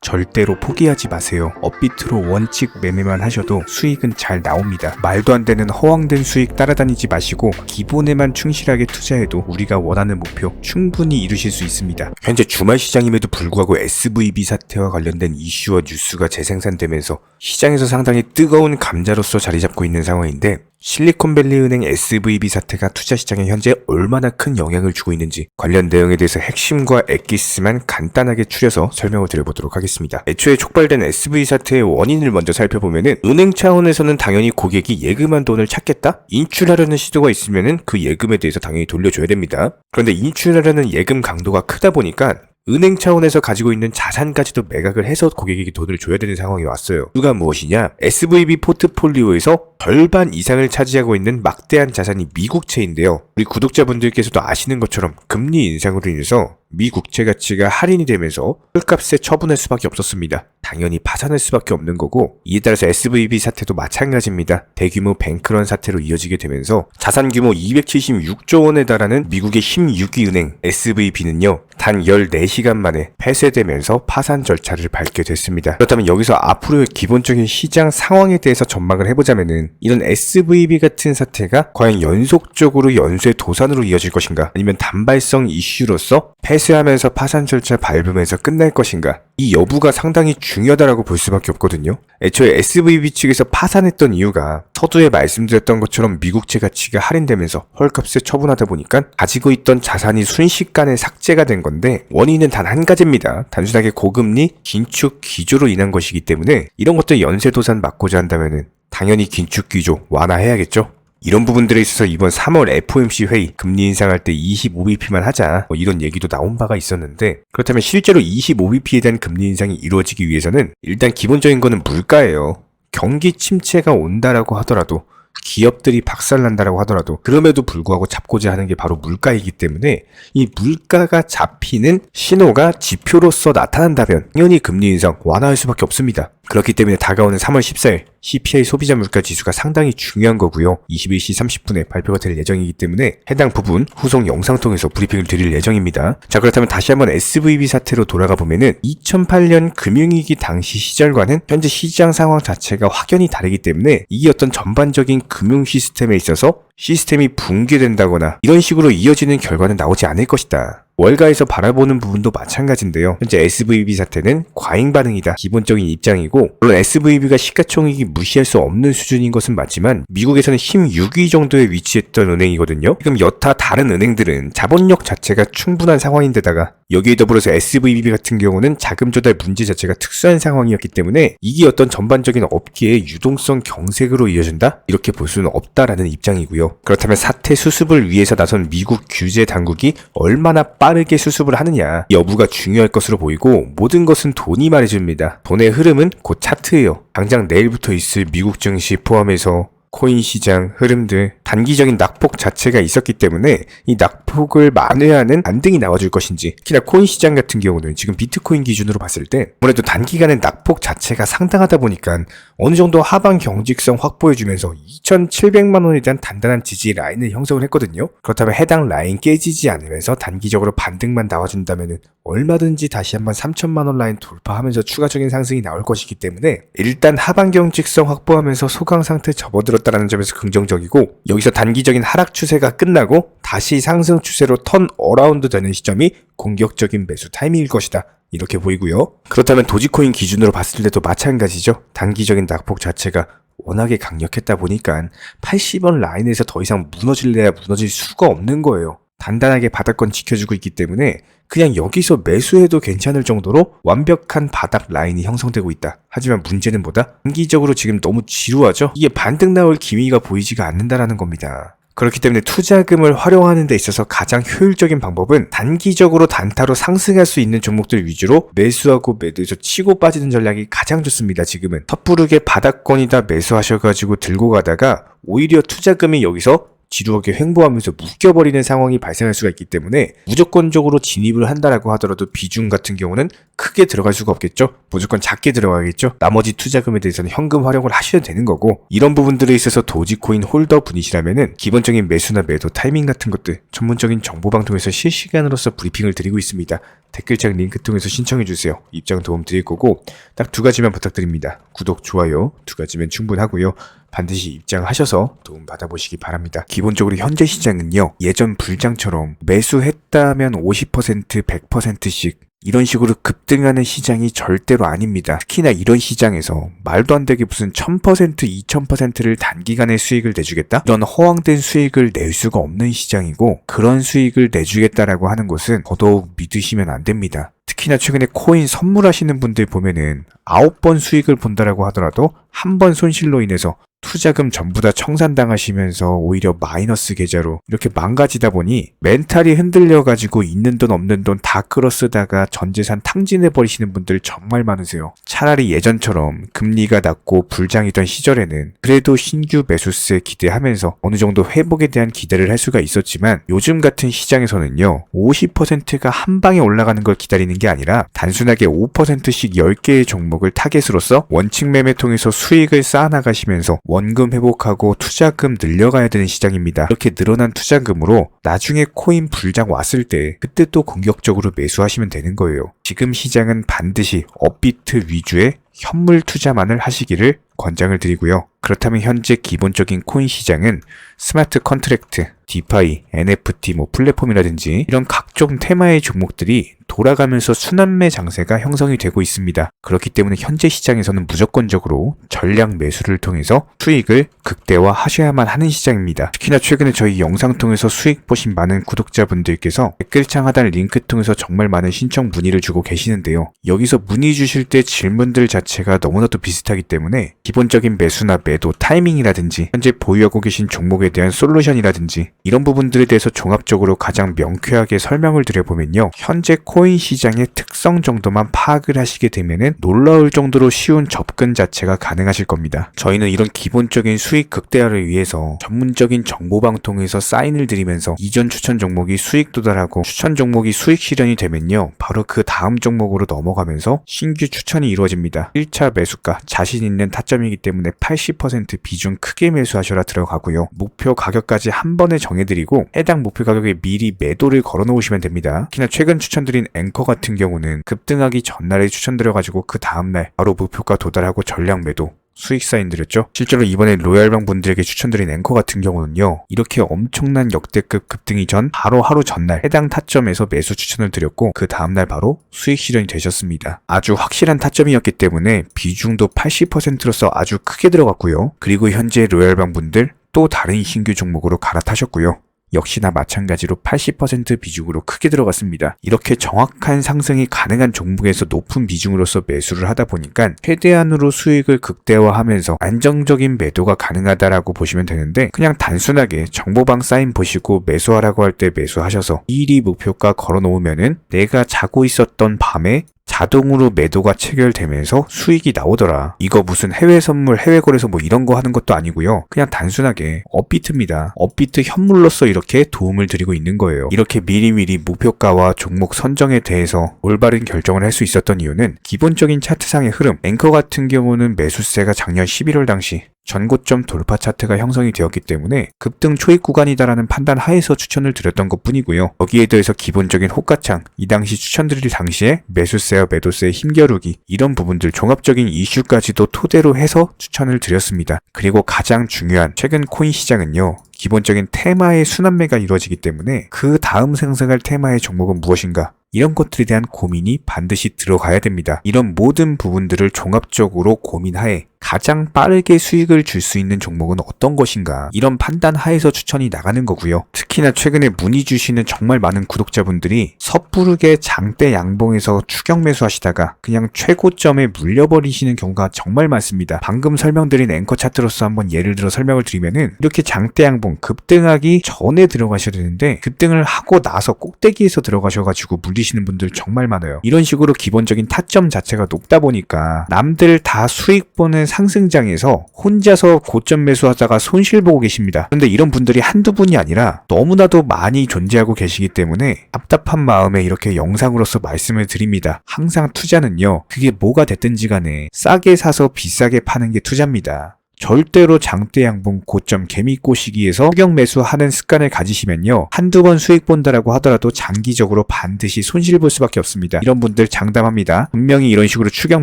절대로 포기하지 마세요. 업비트로 원칙 매매만 하셔도 수익은 잘 나옵니다. 말도 안 되는 허황된 수익 따라다니지 마시고 기본에만 충실하게 투자해도 우리가 원하는 목표 충분히 이루실 수 있습니다. 현재 주말 시장임에도 불구하고 SVB 사태와 관련된 이슈와 뉴스가 재생산되면서 시장에서 상당히 뜨거운 감자로서 자리 잡고 있는 상황인데, 실리콘밸리 은행 SVB 사태가 투자 시장에 현재 얼마나 큰 영향을 주고 있는지 관련 내용에 대해서 핵심과 엑기스만 간단하게 추려서 설명을 드려보도록 하겠습니다. 애초에 촉발된 SVB 사태의 원인을 먼저 살펴보면은, 은행 차원에서는 당연히 고객이 예금한 돈을 찾겠다? 인출하려는 시도가 있으면은 그 예금에 대해서 당연히 돌려줘야 됩니다. 그런데 인출하려는 예금 강도가 크다 보니까 은행 차원에서 가지고 있는 자산까지도 매각을 해서 고객에게 돈을 줘야 되는 상황이 왔어요. 이유가 무엇이냐? SVB 포트폴리오에서 절반 이상을 차지하고 있는 막대한 자산이 미국채인데요. 우리 구독자분들께서도 아시는 것처럼 금리 인상으로 인해서 미 국채 가치가 할인이 되면서 헐값에 처분할 수밖에 없었습니다. 당연히 파산할 수밖에 없는 거고, 이에 따라서 SVB 사태도 마찬가지입니다. 대규모 뱅크런 사태로 이어지게 되면서 자산 규모 276조 원에 달하는 미국의 16위 은행 SVB는요, 단 14시간 만에 폐쇄되면서 파산 절차를 밟게 됐습니다. 그렇다면 여기서 앞으로의 기본적인 시장 상황에 대해서 전망을 해보자면은, 이런 SVB 같은 사태가 과연 연속적으로 연쇄 도산으로 이어질 것인가, 아니면 단발성 이슈로서 폐쇄하면서 파산 절차 밟으면서 끝날 것인가, 이 여부가 상당히 중요하다라고 볼 수밖에 없거든요. 애초에 SVB 측에서 파산했던 이유가 서두에 말씀드렸던 것처럼 미국채 가치가 할인되면서 헐값에 처분하다 보니까 가지고 있던 자산이 순식간에 삭제가 된 건데, 원인은 단 한 가지입니다. 단순하게 고금리 긴축 기조로 인한 것이기 때문에 이런 것들 연쇄도산 막고자 한다면은 당연히 긴축 기조 완화해야겠죠. 이런 부분들에 있어서 이번 3월 FOMC 회의 금리 인상할 때 25bp만 하자, 이런 얘기도 나온 바가 있었는데, 그렇다면 실제로 25bp에 대한 금리 인상이 이루어지기 위해서는 일단 기본적인 거는 물가예요. 경기 침체가 온다라고 하더라도, 기업들이 박살난다라고 하더라도 그럼에도 불구하고 잡고자 하는 게 바로 물가이기 때문에, 이 물가가 잡히는 신호가 지표로서 나타난다면 당연히 금리 인상 완화할 수밖에 없습니다. 그렇기 때문에 다가오는 3월 14일 CPI 소비자 물가 지수가 상당히 중요한 거고요. 21시 30분에 발표가 될 예정이기 때문에 해당 부분 후속 영상 통해서 브리핑을 드릴 예정입니다. 자, 그렇다면 다시 한번 SVB 사태로 돌아가 보면은 2008년 금융위기 당시 시절과는 현재 시장 상황 자체가 확연히 다르기 때문에, 이게 어떤 전반적인 금융 시스템에 있어서 시스템이 붕괴된다거나 이런 식으로 이어지는 결과는 나오지 않을 것이다. 월가에서 바라보는 부분도 마찬가지인데요. 현재 SVB 사태는 과잉 반응이다, 기본적인 입장이고, 물론 SVB가 시가총액이 무시할 수 없는 수준인 것은 맞지만 미국에서는 16위 정도에 위치했던 은행이거든요. 지금 여타 다른 은행들은 자본력 자체가 충분한 상황인데다가 여기에 더불어서 SVB 같은 경우는 자금 조달 문제 자체가 특수한 상황이었기 때문에 이게 어떤 전반적인 업계의 유동성 경색으로 이어진다? 이렇게 볼 수는 없다라는 입장이고요. 그렇다면 사태 수습을 위해서 나선 미국 규제 당국이 얼마나 빠르게 수습을 하느냐 여부가 중요할 것으로 보이고, 모든 것은 돈이 말해줍니다. 돈의 흐름은 곧 차트예요. 당장 내일부터 있을 미국 증시 포함해서 코인 시장 흐름들, 단기적인 낙폭 자체가 있었기 때문에 이 낙폭을 만회하는 반등이 나와줄 것인지, 특히나 코인 시장 같은 경우는 지금 비트코인 기준으로 봤을 때 아무래도 단기간에 낙폭 자체가 상당하다 보니까 어느 정도 하방 경직성 확보해주면서 2,700만 원에 대한 단단한 지지 라인을 형성을 했거든요. 그렇다면 해당 라인 깨지지 않으면서 단기적으로 반등만 나와준다면 얼마든지 다시 한번 3,000만 원 라인 돌파하면서 추가적인 상승이 나올 것이기 때문에, 일단 하방 경직성 확보하면서 소강 상태 접어들었다는 점에서 긍정적이고, 여기서 단기적인 하락 추세가 끝나고 다시 상승 추세로 턴 어라운드 되는 시점이 공격적인 매수 타이밍일 것이다, 이렇게 보이고요. 그렇다면 도지코인 기준으로 봤을 때도 마찬가지죠. 단기적인 낙폭 자체가 워낙에 강력했다 보니까 80원 라인에서 더 이상 무너질래야 무너질 수가 없는 거예요. 단단하게 바닥권 지켜주고 있기 때문에 그냥 여기서 매수해도 괜찮을 정도로 완벽한 바닥 라인이 형성되고 있다. 하지만 문제는 뭐다? 단기적으로 지금 너무 지루하죠? 이게 반등 나올 기미가 보이지가 않는다라는 겁니다. 그렇기 때문에 투자금을 활용하는 데 있어서 가장 효율적인 방법은 단기적으로 단타로 상승할 수 있는 종목들 위주로 매수하고 매도해서 치고 빠지는 전략이 가장 좋습니다. 지금은 섣부르게 바닥권이다 매수하셔가지고 들고 가다가 오히려 투자금이 여기서 지루하게 횡보하면서 묶여버리는 상황이 발생할 수가 있기 때문에 무조건적으로 진입을 한다라고 하더라도 비중 같은 경우는 크게 들어갈 수가 없겠죠. 무조건 작게 들어가겠죠. 나머지 투자금에 대해서는 현금 활용을 하셔도 되는 거고, 이런 부분들에 있어서 도지코인 홀더 분이시라면은 기본적인 매수나 매도 타이밍 같은 것들 전문적인 정보방 통해서 실시간으로서 브리핑을 드리고 있습니다. 댓글창 링크 통해서 신청해주세요. 입장 도움 드릴 거고 딱 두 가지만 부탁드립니다. 구독, 좋아요 두 가지면 충분하고요. 반드시 입장하셔서 도움 받아보시기 바랍니다. 기본적으로 현재 시장은요, 예전 불장처럼 매수했다면 50%, 100%씩 이런 식으로 급등하는 시장이 절대로 아닙니다. 특히나 이런 시장에서 말도 안 되게 무슨 1000%, 2000%를 단기간에 수익을 내주겠다? 이런 허황된 수익을 낼 수가 없는 시장이고, 그런 수익을 내주겠다라고 하는 것은 더더욱 믿으시면 안 됩니다. 특히나 최근에 코인 선물하시는 분들 보면은 9번 수익을 본다라고 하더라도 한 번 손실로 인해서 투자금 전부 다 청산당하시면서 오히려 마이너스 계좌로 이렇게 망가지다 보니 멘탈이 흔들려가지고 있는 돈 없는 돈 다 끌어쓰다가 전재산 탕진해버리시는 분들 정말 많으세요. 차라리 예전처럼 금리가 낮고 불장이던 시절에는 그래도 신규 매수세 기대하면서 어느 정도 회복에 대한 기대를 할 수가 있었지만, 요즘 같은 시장에서는요 50%가 한 방에 올라가는 걸 기다리는 게 아니라 단순하게 5%씩 10개의 종목을 타겟으로서 원칙 매매 통해서 수익을 쌓아나가시면서 원금 회복하고 투자금 늘려가야 되는 시장입니다. 이렇게 늘어난 투자금으로 나중에 코인 불장 왔을 때 그때 또 공격적으로 매수하시면 되는 거예요. 지금 시장은 반드시 업비트 위주의 현물 투자만을 하시기를 권장을 드리고요. 그렇다면 현재 기본적인 코인 시장은 스마트 컨트랙트, 디파이, NFT, 플랫폼이라든지 이런 각종 테마의 종목들이 돌아가면서 순환매 장세가 형성이 되고 있습니다. 그렇기 때문에 현재 시장에서는 무조건적으로 전량 매수를 통해서 수익을 극대화하셔야만 하는 시장입니다. 특히나 최근에 저희 영상 통해서 수익 보신 많은 구독자분들께서 댓글창 하단 링크 통해서 정말 많은 신청 문의를 주고 계시는데요. 여기서 문의 주실 때 질문들 자체가 너무나도 비슷하기 때문에 기본적인 매수나 매도 타이밍이라든지 현재 보유하고 계신 종목에 대한 솔루션이라든지 이런 부분들에 대해서 종합적으로 가장 명쾌하게 설명을 드려보면요, 현재 코인 시장의 특성 정도만 파악을 하시게 되면은 놀라울 정도로 쉬운 접근 자체가 가능하실 겁니다. 저희는 이런 기본적인 수익 극대화를 위해서 전문적인 정보방 통해서 사인을 드리면서 이전 추천 종목이 수익 도달하고 추천 종목이 수익 실현이 되면요, 바로 그 다음 종목으로 넘어가면서 신규 추천이 이루어집니다. 1차 매수가 자신 있는 타점이기 때문에 80% 비중 크게 매수하셔라 들어가고요. 목표 가격까지 한 번에 정해드리고 해당 목표 가격에 미리 매도를 걸어 놓으시면 됩니다. 특히나 최근 추천드린 앵커 같은 경우는 급등하기 전날에 추천드려가지고 그 다음날 바로 목표가 도달하고 전량 매도 수익 사인 드렸죠. 실제로 이번에 로얄방 분들에게 추천드린 앵커 같은 경우는요, 이렇게 엄청난 역대급 급등이 전 바로 하루 전날 해당 타점에서 매수 추천을 드렸고 그 다음날 바로 수익 실현이 되셨습니다. 아주 확실한 타점이었기 때문에 비중도 80%로서 아주 크게 들어갔고요. 그리고 현재 로얄방 분들 또 다른 신규 종목으로 갈아타셨고요. 역시나 마찬가지로 80% 비중으로 크게 들어갔습니다. 이렇게 정확한 상승이 가능한 종목에서 높은 비중으로서 매수를 하다 보니까 최대한으로 수익을 극대화하면서 안정적인 매도가 가능하다라고 보시면 되는데, 그냥 단순하게 정보방 사인 보시고 매수하라고 할 때 매수하셔서 미리 목표가 걸어 놓으면은 내가 자고 있었던 밤에 자동으로 매도가 체결되면서 수익이 나오더라. 이거 무슨 해외 선물, 해외 거래소 이런 거 하는 것도 아니고요. 그냥 단순하게 업비트입니다. 업비트 현물로서 이렇게 도움을 드리고 있는 거예요. 이렇게 미리미리 목표가와 종목 선정에 대해서 올바른 결정을 할 수 있었던 이유는 기본적인 차트상의 흐름, 앵커 같은 경우는 매수세가 작년 11월 당시 전고점 돌파 차트가 형성이 되었기 때문에 급등 초입 구간이다라는 판단 하에서 추천을 드렸던 것 뿐이고요. 여기에 대해서 기본적인 호가창, 이 당시 추천드릴 당시에 매수세와 매도세의 힘겨루기, 이런 부분들 종합적인 이슈까지도 토대로 해서 추천을 드렸습니다. 그리고 가장 중요한 최근 코인 시장은요, 기본적인 테마의 순환매가 이루어지기 때문에 그 다음 상승할 테마의 종목은 무엇인가, 이런 것들에 대한 고민이 반드시 들어가야 됩니다. 이런 모든 부분들을 종합적으로 고민하에 가장 빠르게 수익을 줄 수 있는 종목은 어떤 것인가, 이런 판단 하에서 추천이 나가는 거고요. 특히나 최근에 문의 주시는 정말 많은 구독자분들이 섣부르게 장대 양봉에서 추격 매수하시다가 그냥 최고점에 물려버리시는 경우가 정말 많습니다. 방금 설명드린 앵커 차트로서 한번 예를 들어 설명을 드리면은, 이렇게 장대 양봉 급등하기 전에 들어가셔야 되는데 급등을 하고 나서 꼭대기에서 들어가셔가지고 물리시는 분들 정말 많아요. 이런 식으로 기본적인 타점 자체가 높다 보니까 남들 다 수익 보는 상승장에서 혼자서 고점 매수하다가 손실 보고 계십니다. 그런데 이런 분들이 한두 분이 아니라 너무나도 많이 존재하고 계시기 때문에 답답한 마음에 이렇게 영상으로서 말씀을 드립니다. 항상 투자는요, 그게 뭐가 됐든지 간에 싸게 사서 비싸게 파는 게 투자입니다. 절대로 장대 양봉 고점 개미 꼬시기에서 추격 매수하는 습관을 가지시면요, 한두 번 수익 본다라고 하더라도 장기적으로 반드시 손실 볼 수밖에 없습니다. 이런 분들 장담합니다. 분명히 이런 식으로 추격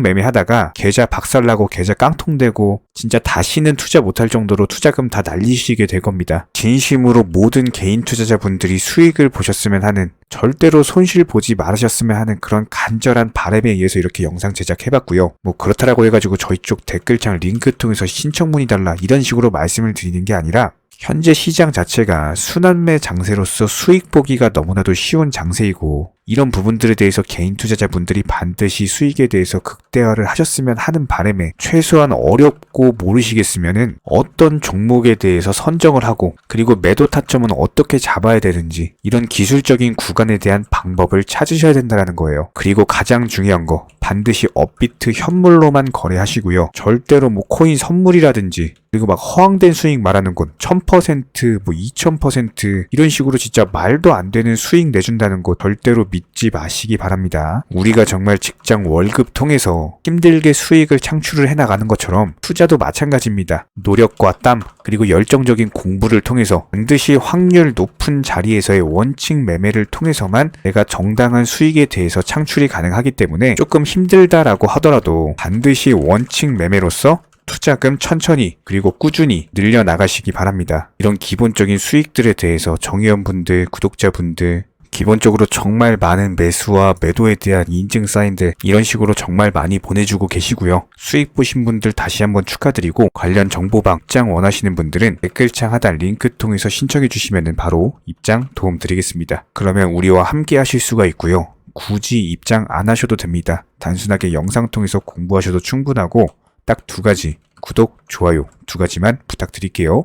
매매하다가 계좌 박살나고 계좌 깡통되고 진짜 다시는 투자 못할 정도로 투자금 다 날리시게 될 겁니다. 진심으로 모든 개인 투자자분들이 수익을 보셨으면 하는, 절대로 손실 보지 말으셨으면 하는 그런 간절한 바람에 의해서 이렇게 영상 제작해봤고요. 뭐 그렇다라고 해가지고 저희 쪽 댓글창 링크 통해서 신청문의 달라 이런 식으로 말씀을 드리는 게 아니라, 현재 시장 자체가 순환매 장세로서 수익 보기가 너무나도 쉬운 장세이고, 이런 부분들에 대해서 개인 투자자분들이 반드시 수익에 대해서 극대화를 하셨으면 하는 바람에, 최소한 어렵고 모르시겠으면은 어떤 종목에 대해서 선정을 하고, 그리고 매도 타점은 어떻게 잡아야 되는지 이런 기술적인 구간에 대한 방법을 찾으셔야 된다는 거예요. 그리고 가장 중요한 거, 반드시 업비트 현물로만 거래하시고요. 절대로 뭐 코인 선물이라든지, 그리고 막 허황된 수익 말하는 곳 1000%, 뭐 2000% 이런 식으로 진짜 말도 안 되는 수익 내준다는 거 절대로 믿지 마시기 바랍니다. 우리가 정말 직장 월급 통해서 힘들게 수익을 창출을 해나가는 것처럼 투자도 마찬가지입니다. 노력과 땀, 그리고 열정적인 공부를 통해서 반드시 확률 높은 자리에서의 원칙 매매를 통해서만 내가 정당한 수익에 대해서 창출이 가능하기 때문에, 조금 힘들다라고 하더라도 반드시 원칙 매매로서 투자금 천천히 그리고 꾸준히 늘려나가시기 바랍니다. 이런 기본적인 수익들에 대해서 정의원분들, 구독자분들, 기본적으로 정말 많은 매수와 매도에 대한 인증 사인들 이런 식으로 정말 많이 보내주고 계시고요. 수익 보신 분들 다시 한번 축하드리고, 관련 정보방 입장 원하시는 분들은 댓글창 하단 링크 통해서 신청해 주시면 바로 입장 도움 드리겠습니다. 그러면 우리와 함께 하실 수가 있고요. 굳이 입장 안 하셔도 됩니다. 단순하게 영상 통해서 공부하셔도 충분하고, 딱 두 가지, 구독, 좋아요 두 가지만 부탁드릴게요.